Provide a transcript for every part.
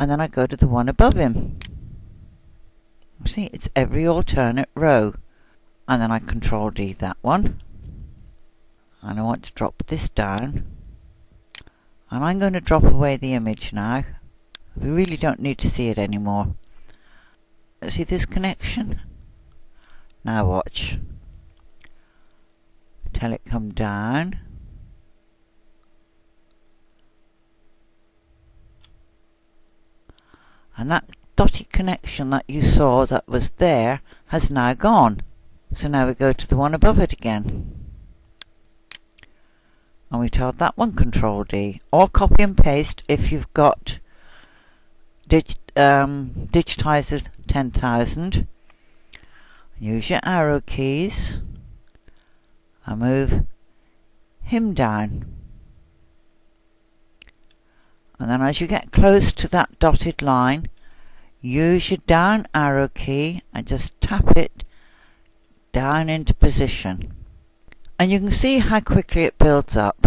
and then I go to the one above him. See, it's every alternate row. And then I Control D that one. And I want to drop this down. And I'm going to drop away the image now. We really don't need to see it anymore. See this connection? Now watch. Tell it come down. And that dotted connection that you saw that was there has now gone. So now we go to the one above it again. And we tell that one Control D. Or copy and paste if you've got Digitizer 10,000. Use your arrow keys and move him down. And then as you get close to that dotted line, use your down arrow key and just tap it down into position. And you can see how quickly it builds up.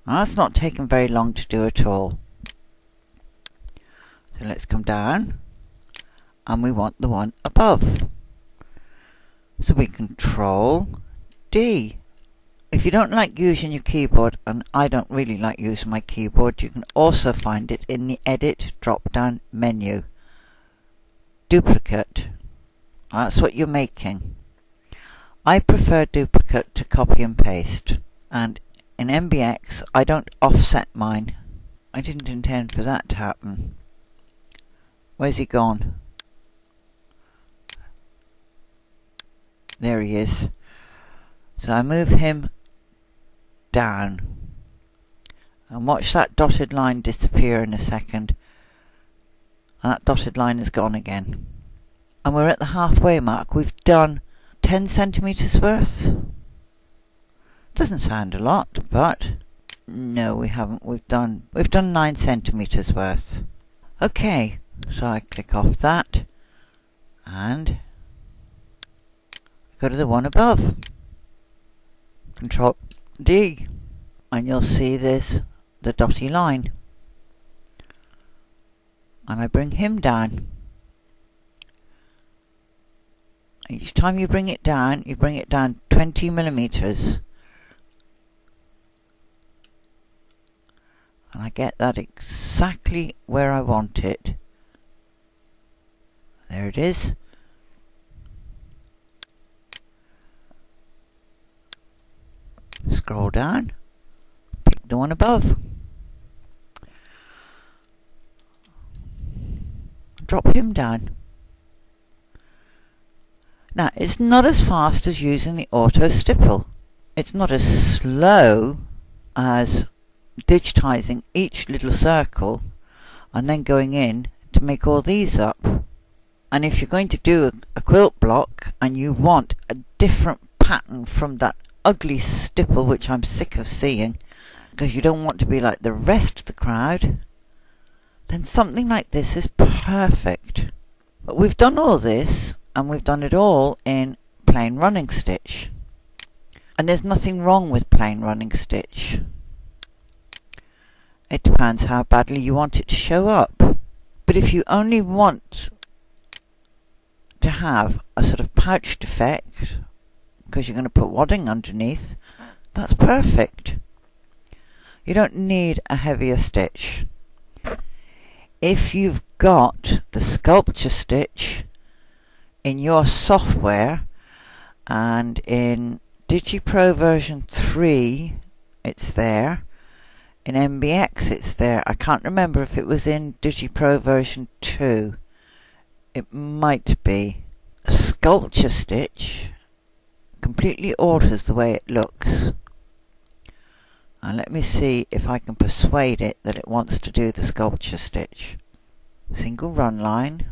Now, that's not taken very long to do at all. So let's come down, and we want the one above. So we Control D. If you don't like using your keyboard, and I don't really like using my keyboard, you can also find it in the Edit drop-down menu. Duplicate. That's what you're making. I prefer duplicate to copy and paste. And in MBX, I don't offset mine. I didn't intend for that to happen. Where's he gone? There he is. So I move him down. And watch that dotted line disappear in a second. And that dotted line is gone again. And we're at the halfway mark. We've done 10 centimeters worth. Doesn't sound a lot, but no, we haven't. We've done 9 centimeters worth. Okay, so I click off that and go to the one above. Control D, and you'll see there's the dotty line. And I bring him down. Each time you bring it down 20 millimeters. And I get that exactly where I want it. There it is. Scroll down, pick the one above. Drop him down. Now, it's not as fast as using the auto stipple. It's not as slow as digitizing each little circle and then going in to make all these up. And if you're going to do a quilt block and you want a different pattern from that ugly stipple, which I'm sick of seeing, because you don't want to be like the rest of the crowd, then something like this is perfect. But we've done all this, and we've done it all in plain running stitch. And there's nothing wrong with plain running stitch. It depends how badly you want it to show up. But if you only want to have a sort of pouched effect, because you're going to put wadding underneath, that's perfect. You don't need a heavier stitch. If you've got the sculpture stitch in your software, and in DigiPro version 3 it's there, in MBX it's there. I can't remember if it was in DigiPro version 2. It might be. A sculpture stitch completely alters the way it looks. And let me see if I can persuade it that it wants to do the sculpture stitch. Single run line,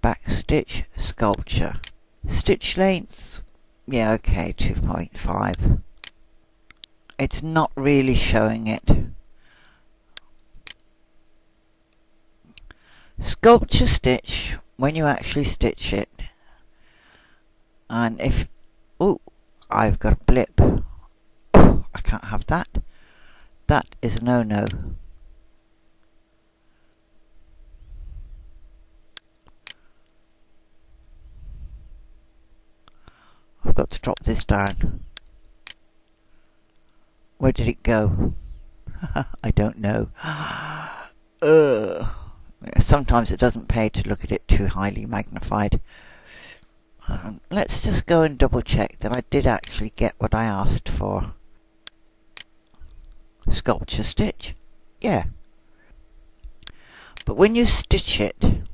back stitch, sculpture. Stitch lengths, yeah, okay, 2.5. It's not really showing it. Sculpture stitch, when you actually stitch it, and if, oh, I've got a blip. Oh, I can't have that. That is a no-no. I've got to drop this down. Where did it go? I don't know. Sometimes it doesn't pay to look at it too highly magnified. Let's just go and double check that I did actually get what I asked for. Sculpture stitch. Yeah. But when you stitch it, and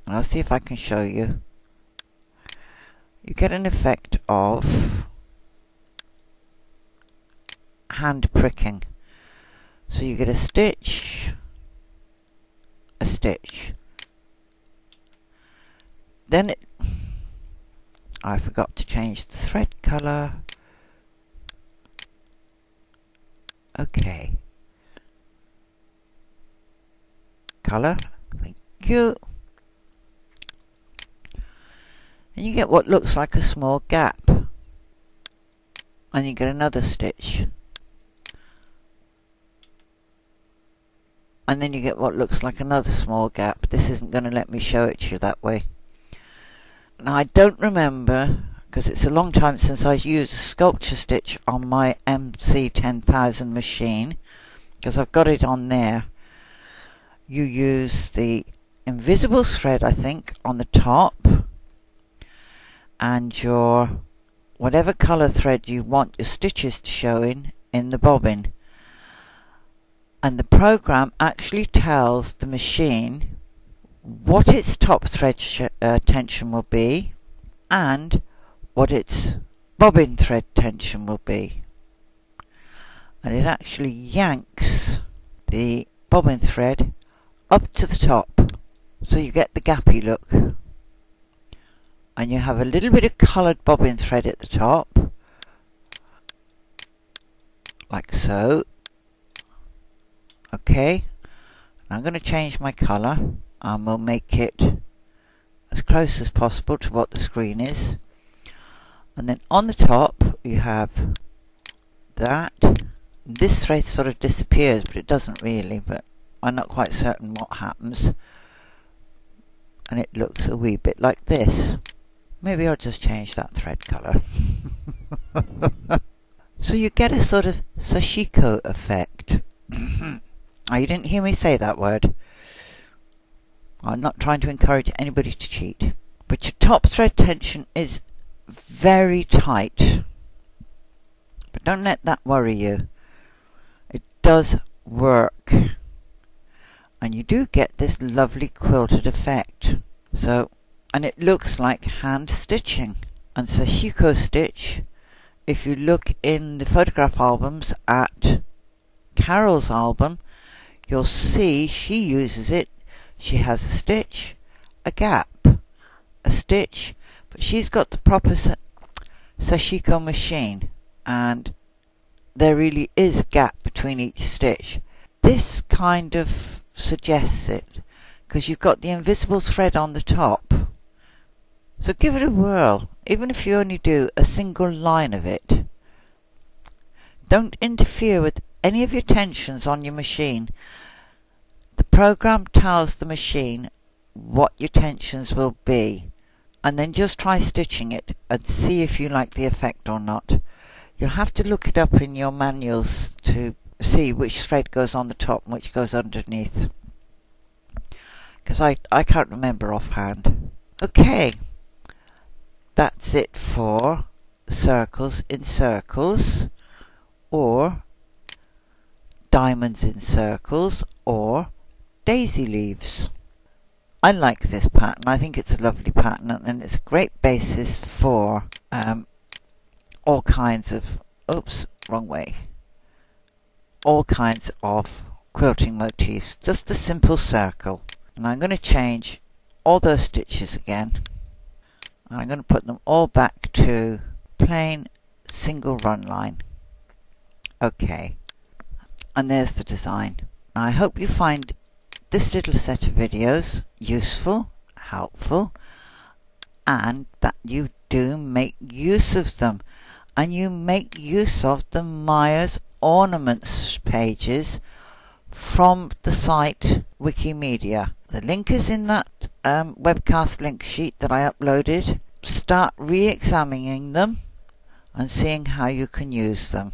I'll see if I can show you, you get an effect of hand pricking. So you get a stitch, then I forgot to change the thread color. Okay. Color, thank you. And you get what looks like a small gap. And you get another stitch. And then you get what looks like another small gap. This isn't going to let me show it to you that way. Now I don't remember, because it's a long time since I used a sculpture stitch on my MC10000 machine, because I've got it on there. You use the invisible thread, I think, on the top, and your whatever colour thread you want your stitches to show in the bobbin. And the program actually tells the machine what its top thread tension will be and what its bobbin thread tension will be. And it actually yanks the bobbin thread up to the top, so you get the gappy look. And you have a little bit of coloured bobbin thread at the top, like so. Okay, I'm going to change my colour and we'll make it as close as possible to what the screen is. And then on the top you have that. This thread sort of disappears, but it doesn't really, but I'm not quite certain what happens. And it looks a wee bit like this. Maybe I'll just change that thread colour. So you get a sort of sashiko effect. Oh, you didn't hear me say that word. I'm not trying to encourage anybody to cheat. But your top thread tension is very tight. But don't let that worry you. It does work. And you do get this lovely quilted effect. So, and it looks like hand stitching. And sashiko stitch, if you look in the photograph albums at Carol's album, you'll see she uses it. She has a stitch, a gap, a stitch, but she's got the proper sashiko machine, and there really is a gap between each stitch. This kind of suggests it, because you've got the invisible thread on the top. So give it a whirl, even if you only do a single line of it. Don't interfere with any of your tensions on your machine. The program tells the machine what your tensions will be, and then just try stitching it and see if you like the effect or not. You'll have to look it up in your manuals to see which thread goes on the top and which goes underneath, because I can't remember offhand. Okay, that's it for circles in circles, or diamonds in circles, or daisy leaves. I like this pattern. I think it's a lovely pattern, and it's a great basis for all kinds of, all kinds of quilting motifs. Just a simple circle. And I'm going to change all those stitches again, and I'm going to put them all back to plain single run line. Okay, and there's the design. Now I hope you find this little set of videos useful, helpful, and that you do make use of them, and you make use of the Myers ornaments pages from the site Wikimedia. The link is in that webcast link sheet that I uploaded. Start re-examining them and seeing how you can use them.